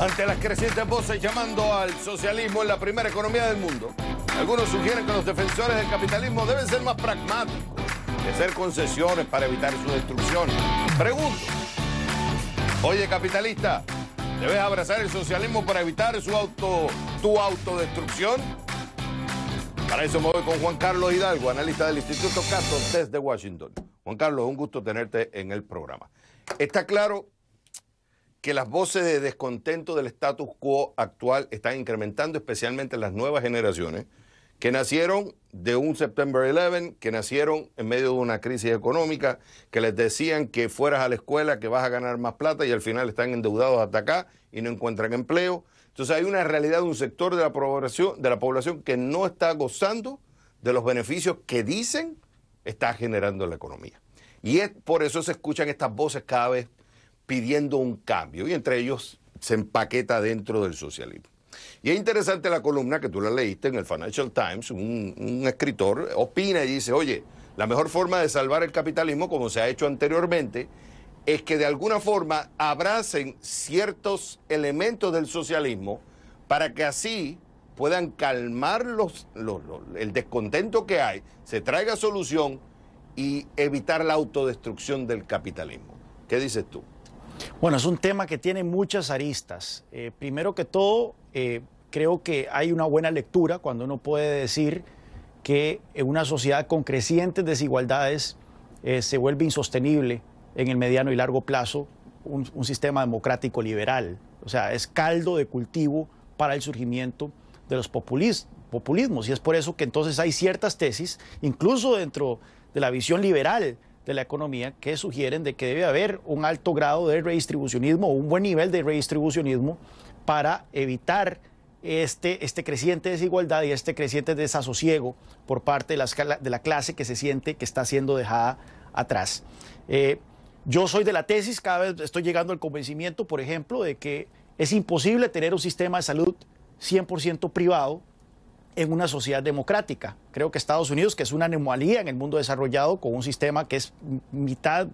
Ante las crecientes voces llamando al socialismo en la primera economía del mundo, algunos sugieren que los defensores del capitalismo deben ser más pragmáticos y hacer concesiones para evitar su destrucción. Pregunto, oye capitalista, ¿debes abrazar el socialismo para evitar tu autodestrucción? Para eso me voy con Juan Carlos Hidalgo, analista del Instituto Cato desde Washington. Juan Carlos, un gusto tenerte en el programa. Está claro que las voces de descontento del status quo actual están incrementando, especialmente en las nuevas generaciones, que nacieron de un September 11, que nacieron en medio de una crisis económica, que les decían que fueras a la escuela, que vas a ganar más plata y al final están endeudados hasta acá y no encuentran empleo. Entonces hay una realidad de un sector de la población que no está gozando de los beneficios que dicen está generando la economía. Y es por eso se escuchan estas voces cada vez pidiendo un cambio, y entre ellos se empaqueta dentro del socialismo. Y es interesante la columna que tú la leíste en el Financial Times, un escritor opina y dice, oye, la mejor forma de salvar el capitalismo, como se ha hecho anteriormente, es que de alguna forma abracen ciertos elementos del socialismo para que así puedan calmar el descontento que hay, se traiga solución y evitar la autodestrucción del capitalismo. ¿Qué dices tú? Bueno, es un tema que tiene muchas aristas. Primero que todo, creo que hay una buena lectura cuando uno puede decir que en una sociedad con crecientes desigualdades se vuelve insostenible en el mediano y largo plazo un sistema democrático liberal. O sea, es caldo de cultivo para el surgimiento de los populismos. Y es por eso que entonces hay ciertas tesis, incluso dentro de la visión liberal de la economía, que sugieren de que debe haber un alto grado de redistribucionismo o un buen nivel de redistribucionismo para evitar este creciente desigualdad y este creciente desasosiego por parte de la clase que se siente que está siendo dejada atrás. Yo soy de la tesis, cada vez estoy llegando al convencimiento, por ejemplo, de que es imposible tener un sistema de salud 100% privado en una sociedad democrática. Creo que Estados Unidos, que es una anomalía en el mundo desarrollado, con un sistema que es mitad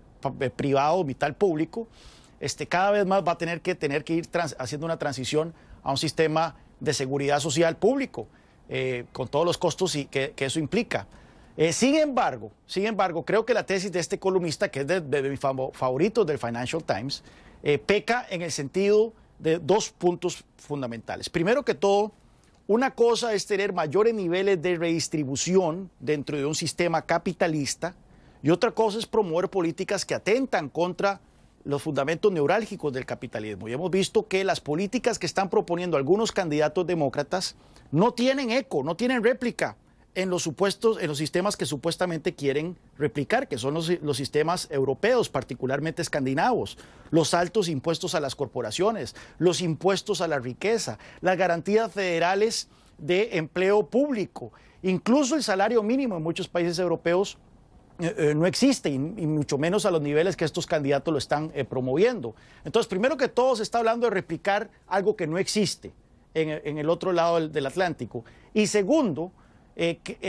privado, mitad público, cada vez más va a tener que ir haciendo una transición a un sistema de seguridad social público, con todos los costos que eso implica. Sin embargo, creo que la tesis de este columnista, que es de mis favoritos del Financial Times, peca en el sentido de dos puntos fundamentales. Primero que todo, una cosa es tener mayores niveles de redistribución dentro de un sistema capitalista y otra cosa es promover políticas que atentan contra los fundamentos neurálgicos del capitalismo. Y hemos visto que las políticas que están proponiendo algunos candidatos demócratas no tienen eco, no tienen réplica en los sistemas que supuestamente quieren replicar, que son los sistemas europeos, particularmente escandinavos, los altos impuestos a las corporaciones, los impuestos a la riqueza, las garantías federales de empleo público, incluso el salario mínimo en muchos países europeos no existe, y mucho menos a los niveles que estos candidatos lo están promoviendo. Entonces, primero que todo, se está hablando de replicar algo que no existe en el otro lado del Atlántico. Y segundo,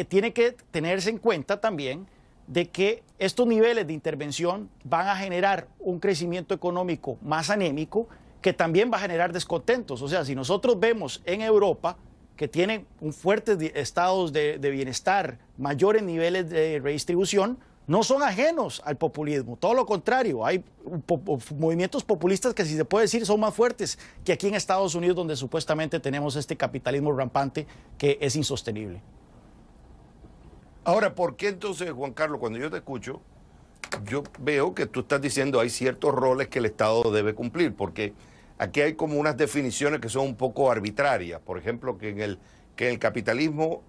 tiene que tenerse en cuenta también de que estos niveles de intervención van a generar un crecimiento económico más anémico que también va a generar descontentos. O sea, si nosotros vemos en Europa que tienen fuertes estados de bienestar, mayores niveles de redistribución, no son ajenos al populismo, todo lo contrario, hay movimientos populistas que, si se puede decir, son más fuertes que aquí en Estados Unidos, donde supuestamente tenemos este capitalismo rampante que es insostenible. Ahora, ¿por qué entonces, Juan Carlos, cuando yo te escucho, yo veo que tú estás diciendo hay ciertos roles que el Estado debe cumplir? Porque aquí hay como unas definiciones que son un poco arbitrarias. Por ejemplo, que en el capitalismo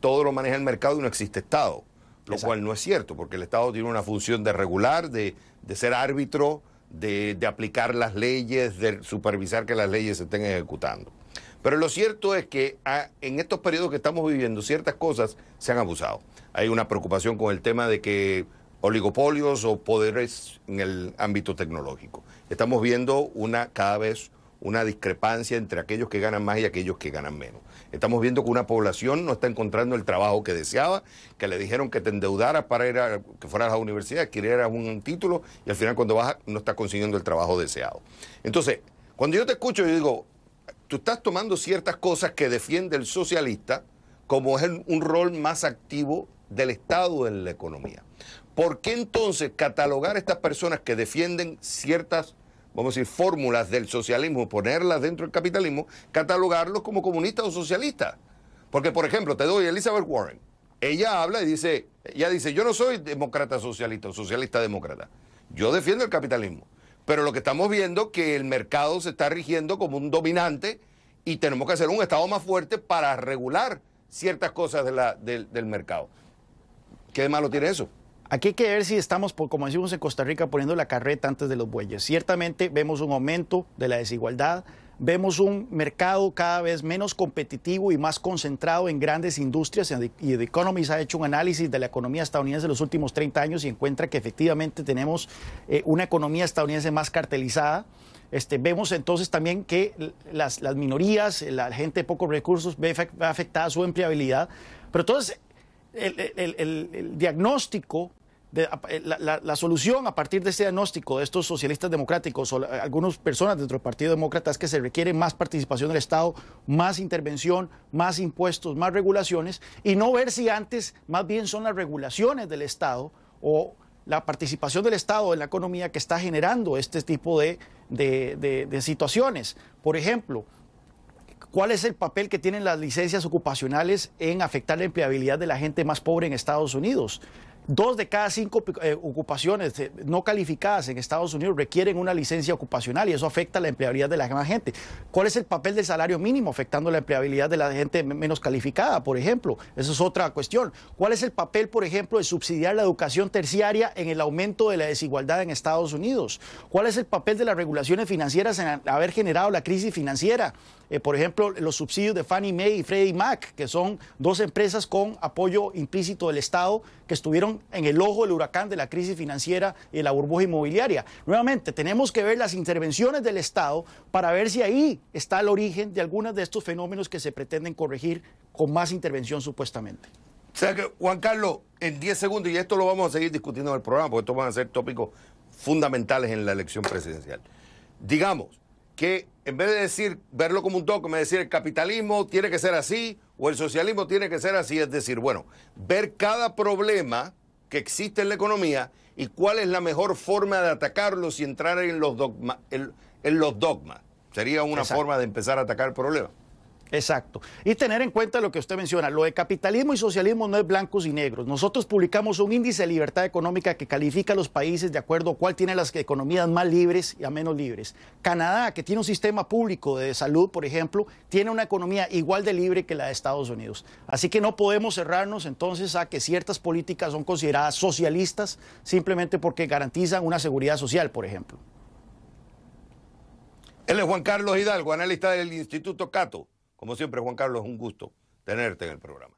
todo lo maneja el mercado y no existe Estado, lo cual no es cierto, porque el Estado tiene una función de regular, de ser árbitro, de aplicar las leyes, de supervisar que las leyes se estén ejecutando. Pero lo cierto es que en estos periodos que estamos viviendo, ciertas cosas se han abusado. Hay una preocupación con el tema de que oligopolios o poderes en el ámbito tecnológico. Estamos viendo cada vez una discrepancia entre aquellos que ganan más y aquellos que ganan menos. Estamos viendo que una población no está encontrando el trabajo que deseaba, que le dijeron que te endeudaras para que fueras a la universidad, adquirieras un título y al final cuando vas no estás consiguiendo el trabajo deseado. Entonces, Cuando yo te escucho, yo digo, tú estás tomando ciertas cosas que defiende el socialista, como es un rol más activo del Estado en la economía. ¿Por qué entonces catalogar a estas personas que defienden ciertas, vamos a decir, fórmulas del socialismo, ponerlas dentro del capitalismo, catalogarlos como comunistas o socialistas? Porque, por ejemplo, te doy Elizabeth Warren. Ella habla y dice, yo no soy demócrata socialista o socialista demócrata. Yo defiendo el capitalismo. Pero lo que estamos viendo es que el mercado se está rigiendo como un dominante y tenemos que hacer un Estado más fuerte para regular ciertas cosas del mercado. ¿Qué de malo tiene eso? Aquí hay que ver si estamos, como decimos en Costa Rica, poniendo la carreta antes de los bueyes. Ciertamente vemos un aumento de la desigualdad, vemos un mercado cada vez menos competitivo y más concentrado en grandes industrias, y The Economist ha hecho un análisis de la economía estadounidense de los últimos 30 años y encuentra que efectivamente tenemos una economía estadounidense más cartelizada. Vemos entonces también que las minorías, la gente de pocos recursos ve afectada su empleabilidad. Pero entonces el diagnóstico, la solución a partir de este diagnóstico de estos socialistas democráticos o algunas personas dentro del Partido Demócrata es que se requiere más participación del Estado, más intervención, más impuestos, más regulaciones, y no ver si antes más bien son las regulaciones del Estado o la participación del Estado en la economía que está generando este tipo de situaciones. Por ejemplo, ¿cuál es el papel que tienen las licencias ocupacionales en afectar la empleabilidad de la gente más pobre en Estados Unidos? 2 de cada 5 ocupaciones no calificadas en Estados Unidos requieren una licencia ocupacional y eso afecta la empleabilidad de la más gente. ¿Cuál es el papel del salario mínimo afectando la empleabilidad de la gente menos calificada, por ejemplo? Eso es otra cuestión. ¿Cuál es el papel, por ejemplo, de subsidiar la educación terciaria en el aumento de la desigualdad en Estados Unidos? ¿Cuál es el papel de las regulaciones financieras en haber generado la crisis financiera? Por ejemplo, los subsidios de Fannie Mae y Freddie Mac, que son 2 empresas con apoyo implícito del Estado que estuvieron en el ojo del huracán de la crisis financiera y de la burbuja inmobiliaria. Nuevamente, tenemos que ver las intervenciones del Estado para ver si ahí está el origen de algunos de estos fenómenos que se pretenden corregir con más intervención supuestamente. O sea que, Juan Carlos, en 10 segundos, y esto lo vamos a seguir discutiendo en el programa, porque estos van a ser tópicos fundamentales en la elección presidencial. Digamos que en vez de decir, verlo como un dogma, decir el capitalismo tiene que ser así o el socialismo tiene que ser así, es decir, bueno, ver cada problema que existe en la economía y cuál es la mejor forma de atacarlo sin entrar en los dogmas. Sería una forma de empezar a atacar el problema. Exacto. Y tener en cuenta lo que usted menciona, lo de capitalismo y socialismo no es blancos y negros. Nosotros publicamos un índice de libertad económica que califica a los países de acuerdo a cuál tiene las economías más libres y a menos libres. Canadá, que tiene un sistema público de salud, por ejemplo, tiene una economía igual de libre que la de Estados Unidos. Así que no podemos cerrarnos entonces a que ciertas políticas son consideradas socialistas simplemente porque garantizan una seguridad social, por ejemplo. Él es Juan Carlos Hidalgo, analista del Instituto Cato. Como siempre, Juan Carlos, es un gusto tenerte en el programa.